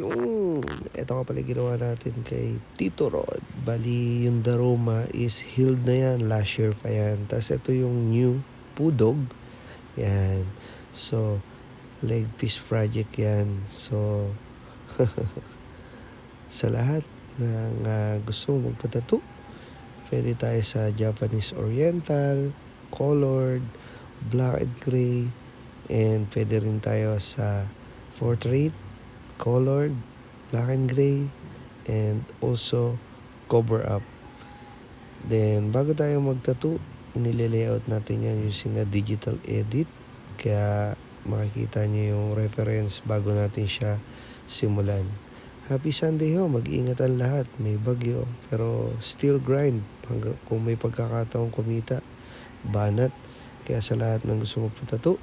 Yung, ito nga pala ginawa natin kay Tito Rod. Bali, yung Daroma is healed na yan. Last year pa yan. Tapos ito yung new Pudog. Yan. So, leg piece project yan. So, sa lahat ng gusto magpatato, pwede tayo sa Japanese Oriental, Colored, Black and Gray, and pwede rin tayo sa Portrait, Colored, Black and Gray, and also Cover Up. Then, bago tayo magtattoo, inile-layout natin yan using a digital edit. Kaya makikita niyo yung reference bago natin siya simulan. Happy Sunday ho, mag-iingat ang lahat. May bagyo, pero still grind. Kung may pagkakataong kumita, banat. Kaya sa lahat ng gusto magpatato,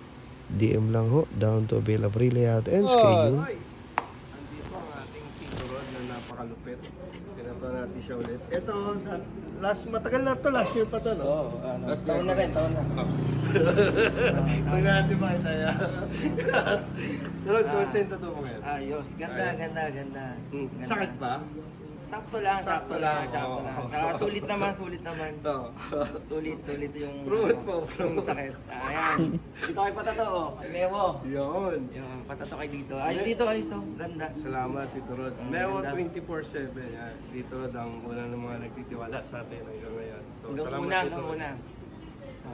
DM lang ho, down to Bella Free Layout and schedule. Andito ang ating Tito Rod na napakalupit. Pinato natin siya ulit. Ito, matagal na to, last year pa to, no? Oo, taon na rin, taon na. Huwag natin makita yan. Rod, kumusta yung tattoo mo ngayon? Ayos, ganda. Ganda. Sakit ba? Sakto lang. Oo. Sulit naman. Oo. Sulit yung, Prove it po, yung sakit. Ayan. Dito kayo patato, kay Mewo. Yun. Yung patato kayo dito. Ayos dito, ayos to. Ganda. Salamat, Tito Rod. Ang Meron ganda. 24/7. Yan. Tito Rod ang una ng mga nagtitiwala sa atin hanggang ngayon. So, Hanggang una.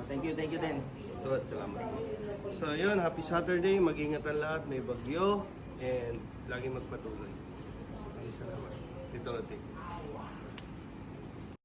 Thank you din. Tito Rod, salamat. So, yun. Happy Saturday. Mag-ingat ang lahat. May bagyo. And lagi magpatuloy. Salamat. Tito Rod.